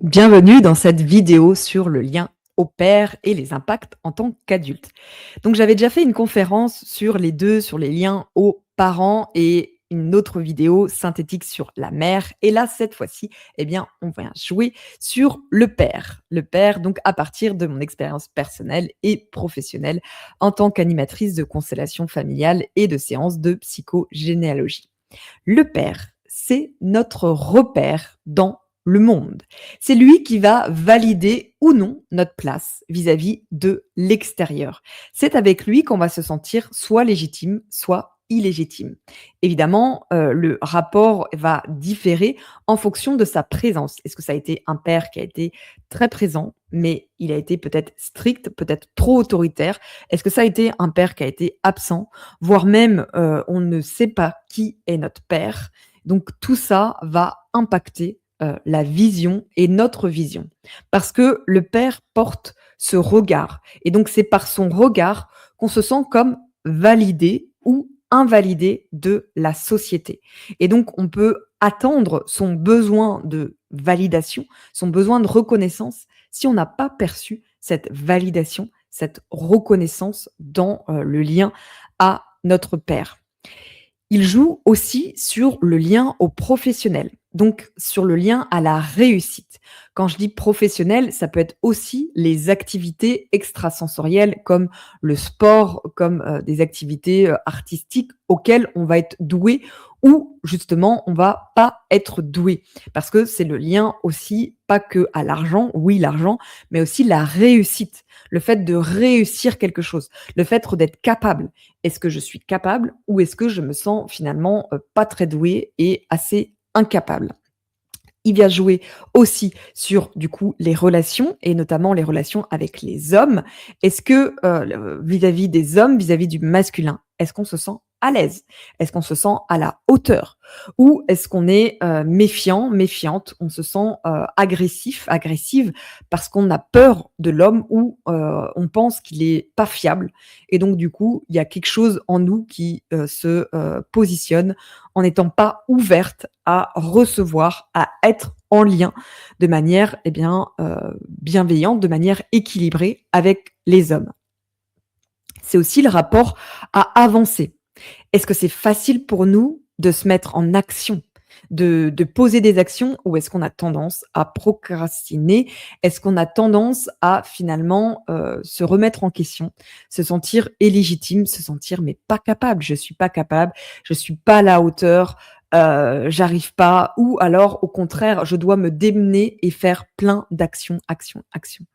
Bienvenue dans cette vidéo sur le lien au père et les impacts en tant qu'adulte. Donc j'avais déjà fait une conférence sur les deux, sur les liens aux parents et une autre vidéo synthétique sur la mère. Et là, cette fois-ci, eh bien, on va jouer sur le père. Le père, donc à partir de mon expérience personnelle et professionnelle en tant qu'animatrice de constellation familiale et de séances de psychogénéalogie. Le père, c'est notre repère dans le monde. C'est lui qui va valider ou non notre place vis-à-vis de l'extérieur. C'est avec lui qu'on va se sentir soit légitime, soit illégitime. Évidemment, le rapport va différer en fonction de sa présence. Est-ce que ça a été un père qui a été très présent, mais il a été peut-être strict, peut-être trop autoritaire? Est-ce que ça a été un père qui a été absent, voire même, on ne sait pas qui est notre père? Donc tout ça va impacter, la vision et notre vision. Parce que le père porte ce regard et donc c'est par son regard qu'on se sent comme validé ou invalidé de la société. Et donc on peut attendre son besoin de validation, son besoin de reconnaissance si on n'a pas perçu cette validation, cette reconnaissance dans, le lien à notre père. Il joue aussi sur le lien au professionnel, donc sur le lien à la réussite. Quand je dis professionnel, ça peut être aussi les activités extrasensorielles comme le sport, comme des activités artistiques auxquelles on va être doué ou justement on va pas être doué. Parce que c'est le lien aussi, pas que à l'argent, oui l'argent, mais aussi la réussite, le fait de réussir quelque chose, le fait d'être capable. Est-ce que je suis capable ou est-ce que je me sens finalement, pas très douée et assez incapable? Il vient jouer aussi sur, du coup, les relations et notamment les relations avec les hommes. Est-ce que, le vis-à-vis des hommes, vis-à-vis du masculin, est-ce qu'on se sent à l'aise? Est-ce qu'on se sent à la hauteur? Ou est-ce qu'on est, méfiant, méfiante? On se sent, agressif, agressive parce qu'on a peur de l'homme ou, on pense qu'il est pas fiable et donc du coup, il y a quelque chose en nous qui, se, positionne en n'étant pas ouverte à recevoir, à être en lien de manière, eh bien, bienveillante, de manière équilibrée avec les hommes. C'est aussi le rapport à avancer. Est-ce que c'est facile pour nous de se mettre en action, de poser des actions ou est-ce qu'on a tendance à procrastiner? Est-ce qu'on a tendance à finalement, se remettre en question, se sentir illégitime, se sentir: «Mais pas capable, je suis pas capable, je suis pas à la hauteur, j'arrive pas» ou alors au contraire, je dois me démener et faire plein d'actions, actions, actions.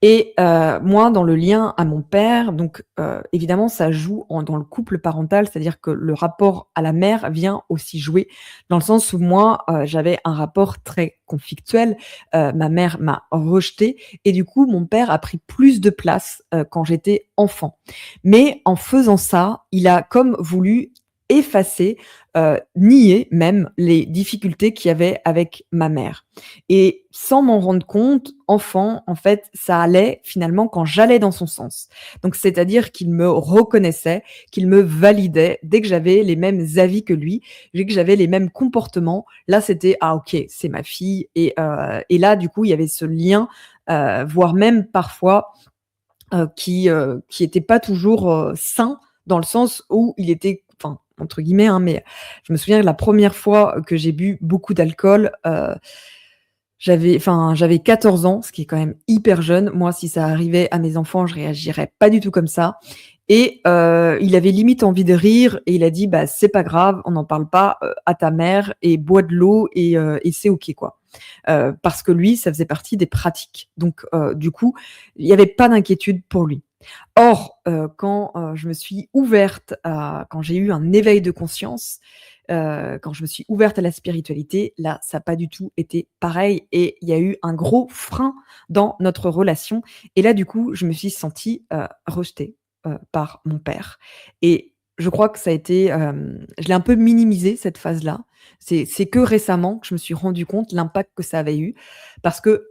Et moi, dans le lien à mon père, donc évidemment, ça joue dans le couple parental, c'est-à-dire que le rapport à la mère vient aussi jouer, dans le sens où moi, j'avais un rapport très conflictuel. Ma mère m'a rejetée et du coup, mon père a pris plus de place, quand j'étais enfant. Mais en faisant ça, il a comme voulu effacer, nier même les difficultés qu'il y avait avec ma mère. Et sans m'en rendre compte, enfant, en fait, ça allait finalement quand j'allais dans son sens. Donc c'est-à-dire qu'il me reconnaissait, qu'il me validait dès que j'avais les mêmes avis que lui, dès que j'avais les mêmes comportements. Là, c'était: «Ah OK, c'est ma fille» et là, du coup, il y avait ce lien, voire même parfois, qui était pas toujours, sain dans le sens où il était enfin, entre guillemets, hein, mais je me souviens de la première fois que j'ai bu beaucoup d'alcool, j'avais 14 ans, ce qui est quand même hyper jeune. Moi, si ça arrivait à mes enfants, je réagirais pas du tout comme ça et il avait limite envie de rire et il a dit: «Bah, c'est pas grave, on n'en parle pas, à ta mère et bois de l'eau et c'est OK, quoi». Parce que lui, ça faisait partie des pratiques. Donc du coup, il y avait pas d'inquiétude pour lui. Or, quand, je me suis ouverte à quand j'ai eu un éveil de conscience, quand je me suis ouverte à la spiritualité, là, ça a pas du tout été pareil et il y a eu un gros frein dans notre relation et là, du coup, je me suis sentie, rejetée, par mon père et je crois que ça a été, je l'ai un peu minimisé cette phase-là. C'est que récemment que je me suis rendu compte l'impact que ça avait eu parce que,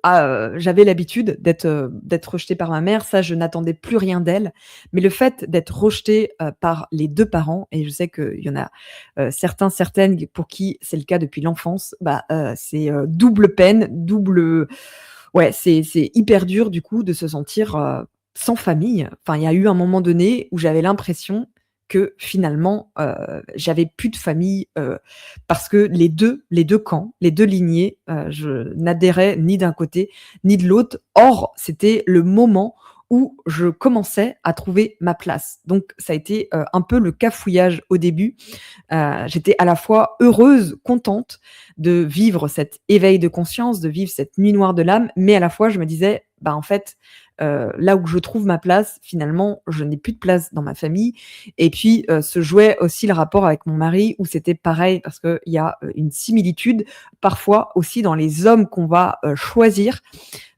j'avais l'habitude d'être rejetée par ma mère, ça je n'attendais plus rien d'elle. Mais le fait d'être rejetée, par les 2 parents et je sais qu'il y en a, certains, certaines pour qui c'est le cas depuis l'enfance, bah, c'est, double peine, double, ouais, c'est hyper dur du coup de se sentir, sans famille. Enfin, il y a eu un moment donné où j'avais l'impression que finalement, j'avais plus de famille, parce que les deux camps, les 2 lignées, je n'adhérais ni d'un côté ni de l'autre. Or, c'était le moment où je commençais à trouver ma place. Donc ça a été, un peu le cafouillage au début. J'étais à la fois heureuse, contente de vivre cet éveil de conscience, de vivre cette nuit noire de l'âme, mais à la fois je me disais: «Bah, en fait, là où je trouve ma place, finalement, je n'ai plus de place dans ma famille» et puis, se jouait aussi le rapport avec mon mari où c'était pareil parce qu'il y a, une similitude parfois aussi dans les hommes qu'on va, choisir.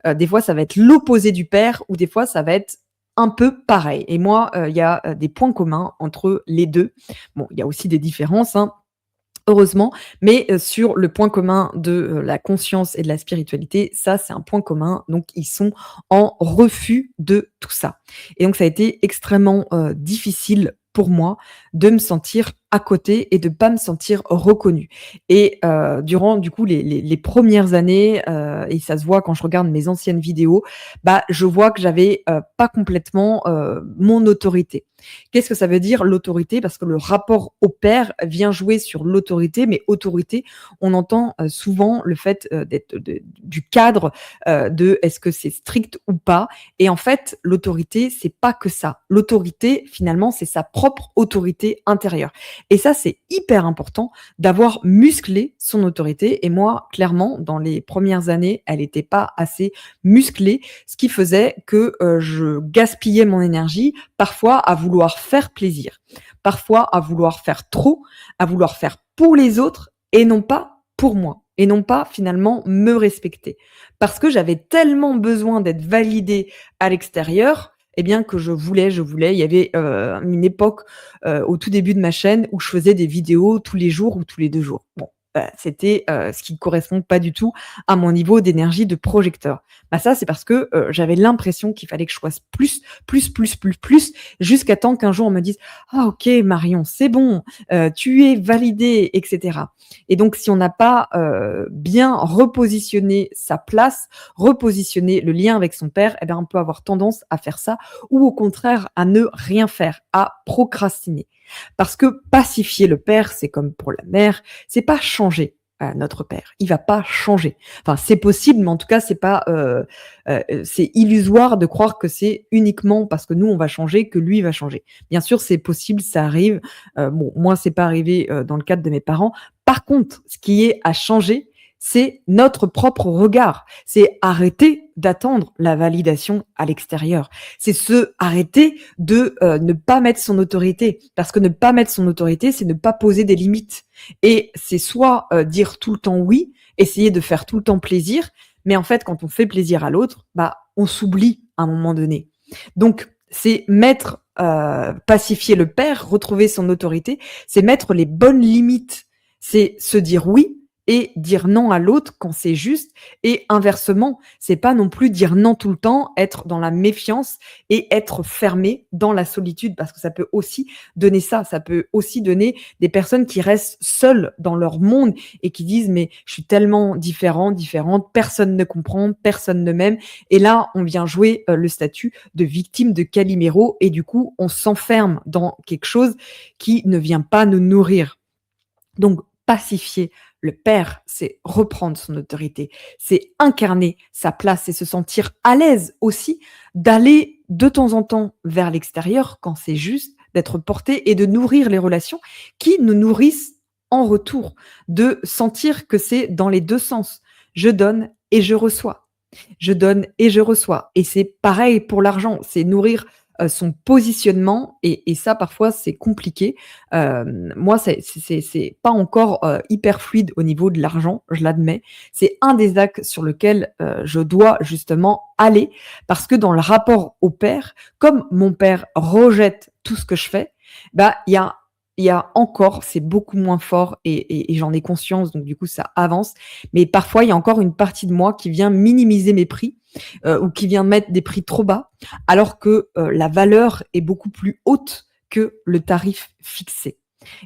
Des fois, ça va être l'opposé du père ou des fois, ça va être un peu pareil et moi, il y a, des points communs entre les 2. Bon, il y a aussi des différences, hein, heureusement, mais sur le point commun de, la conscience et de la spiritualité, ça, c'est un point commun, donc ils sont en refus de tout ça et donc ça a été extrêmement, difficile pour moi de me sentir à côté et de pas me sentir reconnue et durant du coup les 1 années, et ça se voit quand je regarde mes anciennes vidéos, bah, je vois que j'avais, pas complètement, mon autorité. Qu'est-ce que ça veut dire l'autorité? Parce que le rapport au père vient jouer sur l'autorité, mais autorité, on entend, souvent le fait, d'être du cadre, de est-ce que c'est strict ou pas? Et en fait, l'autorité, c'est pas que ça. L'autorité, finalement, c'est sa propre autorité intérieure. Et ça, c'est hyper important d'avoir musclé son autorité. Et moi, clairement, dans les premières années, elle était pas assez musclée, ce qui faisait que, je gaspillais mon énergie, parfois à vouloir faire plaisir, parfois à vouloir faire trop, à vouloir faire pour les autres et non pas pour moi et non pas finalement me respecter. Parce que j'avais tellement besoin d'être validée à l'extérieur, eh bien que je voulais. Il y avait, une époque, au tout début de ma chaîne où je faisais des vidéos tous les jours ou tous les 2 jours. Bon, c'était, ce qui ne correspond pas du tout à mon niveau d'énergie de projecteur. Bah, ça, c'est parce que, j'avais l'impression qu'il fallait que je fasse plus, plus, plus, plus, plus, jusqu'à temps qu'un jour on me dise: «Ah OK Marion, c'est bon, tu es validée» et cetera et donc si on n'a pas, bien repositionné sa place, repositionné le lien avec son père et bien on peut avoir tendance à faire ça ou au contraire à ne rien faire, à procrastiner. Parce que pacifier le père, c'est comme pour la mère, c'est pas changer, notre père. Il va pas changer. Enfin, c'est possible, mais en tout cas, c'est illusoire de croire que c'est uniquement parce que nous, on va changer que lui va changer. Bien sûr, c'est possible, ça arrive. Bon, moi, c'est pas arrivé, dans le cadre de mes parents. Par contre, ce qui est à changer, c'est notre propre regard. C'est arrêter d'attendre la validation à l'extérieur. C'est se arrêter de, ne pas mettre son autorité. Parce que ne pas mettre son autorité, c'est ne pas poser des limites. Et c'est soit, dire tout le temps oui, essayer de faire tout le temps plaisir, mais en fait, quand on fait plaisir à l'autre, bah, on s'oublie à un moment donné. Donc, c'est mettre, pacifier le père, retrouver son autorité, c'est mettre les bonnes limites. C'est se dire oui et dire non à l'autre quand c'est juste et inversement, c'est pas non plus dire non tout le temps, être dans la méfiance et être fermé dans la solitude parce que ça peut aussi donner ça. Ça peut aussi donner des personnes qui restent seules dans leur monde et qui disent: «Mais je suis tellement différent, différente, personne ne comprend, personne ne m'aime» et là, on vient jouer, le statut de victime de Calimero et du coup, on s'enferme dans quelque chose qui ne vient pas nous nourrir. Donc, pacifier le père, c'est reprendre son autorité, c'est incarner sa place et se sentir à l'aise aussi d'aller de temps en temps vers l'extérieur quand c'est juste, d'être porté et de nourrir les relations qui nous nourrissent en retour, de sentir que c'est dans les 2 sens. Je donne et je reçois. Je donne et je reçois et c'est pareil pour l'argent, c'est nourrir, son positionnement et ça parfois c'est compliqué. Moi c'est pas encore, hyper fluide au niveau de l'argent, je l'admets. C'est un des axes sur lequel, je dois justement aller parce que dans le rapport au père, comme mon père rejette tout ce que je fais, bah, il y a il y a encore, c'est beaucoup moins fort et j'en ai conscience, donc du coup ça avance. Mais parfois, il y a encore une partie de moi qui vient minimiser mes prix, ou qui vient mettre des prix trop bas, alors que, la valeur est beaucoup plus haute que le tarif fixé.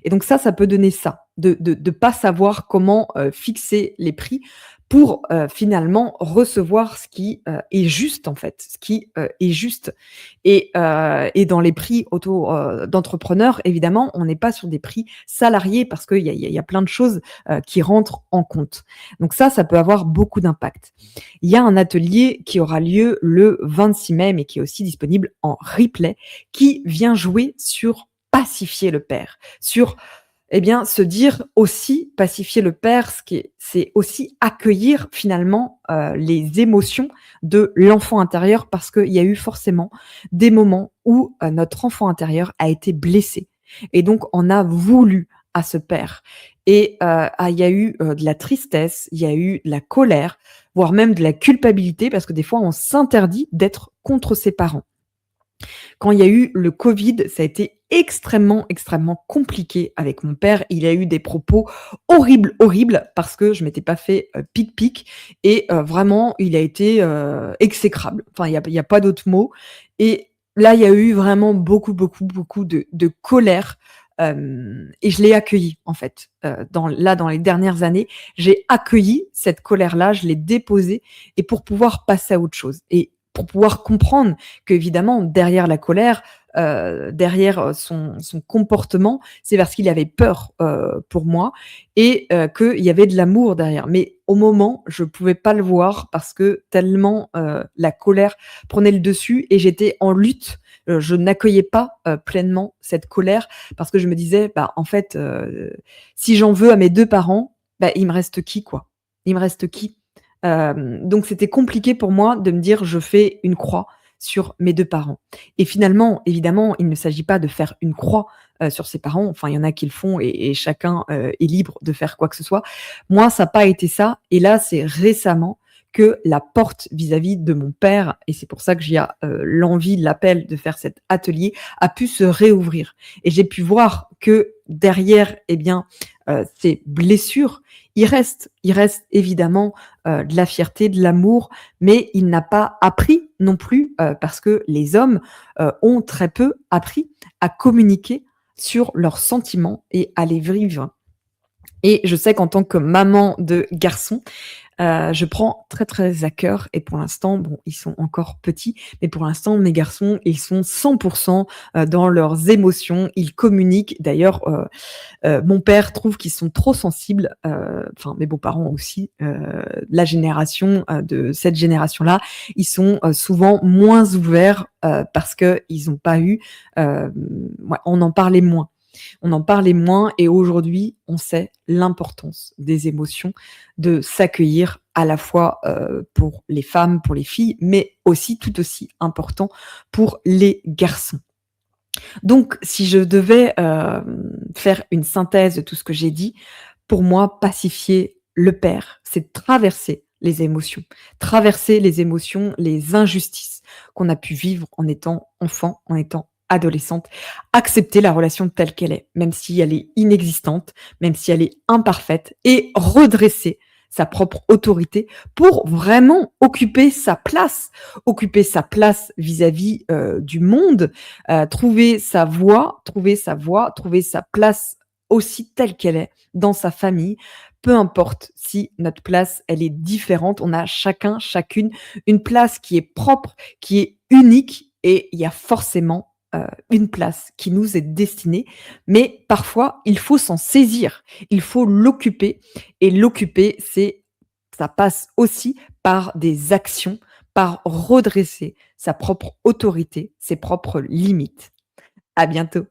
Et donc ça peut donner ça, de pas savoir comment, fixer les prix pour, finalement recevoir ce qui, est juste en fait, ce qui, est juste. Et dans les prix d'entrepreneurs, évidemment, on n'est pas sur des prix salariés parce qu'il y a plein de choses, qui rentrent en compte. Donc ça peut avoir beaucoup d'impact. Il y a un atelier qui aura lieu le 26 mai, mais qui est aussi disponible en replay, qui vient jouer sur pacifier le père, sur se dire aussi, pacifier le père, c'est aussi accueillir finalement, les émotions de l'enfant intérieur parce qu'il y a eu forcément des moments où, notre enfant intérieur a été blessé et donc on a voulu à ce père il y a eu, de la tristesse, il y a eu de la colère, voire même de la culpabilité parce que des fois on s'interdit d'être contre ses parents. Quand il y a eu le covid, ça a été extrêmement, extrêmement compliqué avec mon père. Il a eu des propos horribles, horribles parce que je m'étais pas fait, pic et vraiment il a été, exécrable. Enfin il y a pas d'autre mot et là, il y a eu vraiment beaucoup, beaucoup, beaucoup de colère, et je l'ai accueillie en fait, dans les dernières années, j'ai accueilli cette colère-là, je l'ai déposée et pour pouvoir passer à autre chose et pour pouvoir comprendre qu'évidemment derrière la colère, derrière, son comportement, c'est parce qu'il avait peur, pour moi et qu'il y avait de l'amour derrière. Mais au moment, je pouvais pas le voir parce que tellement, la colère prenait le dessus et j'étais en lutte. Je n'accueillais pas, pleinement cette colère parce que je me disais: «Bah, en fait, si j'en veux à mes 2 parents, bah, il me reste qui, quoi? Il me reste qui?» Donc c'était compliqué pour moi de me dire: «Je fais une croix sur mes 2 parents» et finalement, évidemment, il ne s'agit pas de faire une croix, sur ses parents. Enfin, il y en a qui le font et chacun, est libre de faire quoi que ce soit. Moi, ça a pas été ça et là, c'est récemment que la porte vis-à-vis de mon père et c'est pour ça que j'ai, l'envie, l'appel de faire cet atelier, a pu se réouvrir et j'ai pu voir que derrière, ces blessures, il reste évidemment, de la fierté, de l'amour, mais il n'a pas appris non plus, parce que les hommes, ont très peu appris à communiquer sur leurs sentiments et à les vivre et je sais qu'en tant que maman de garçons, je prends très, très à cœur et pour l'instant, bon, ils sont encore petits, mais pour l'instant, mes garçons, ils sont 100 dans leurs émotions. Ils communiquent. D'ailleurs, mon père trouve qu'ils sont trop sensibles, enfin mes beaux-parents aussi, la génération, de cette génération-là, ils sont, souvent moins ouverts, parce qu'ils ont pas eu, ouais, on en parlait moins et aujourd'hui, on sait l'importance des émotions, de s'accueillir à la fois, pour les femmes, pour les filles, mais aussi, tout aussi important, pour les garçons. Donc si je devais, faire une synthèse de tout ce que j'ai dit, pour moi, pacifier le père, c'est traverser les émotions, les injustices qu'on a pu vivre en étant enfant, en étant adolescente, accepter la relation telle qu'elle est, même si elle est inexistante, même si elle est imparfaite et redresser sa propre autorité pour vraiment occuper sa place vis-à-vis, du monde, trouver sa place aussi telle qu'elle est dans sa famille. Peu importe si notre place, elle est différente, on a chacun, chacune une place qui est propre, qui est unique et il y a forcément, une place qui nous est destinée. Mais parfois, il faut s'en saisir, il faut l'occuper et l'occuper, ça passe aussi par des actions, par redresser sa propre autorité, ses propres limites. À bientôt.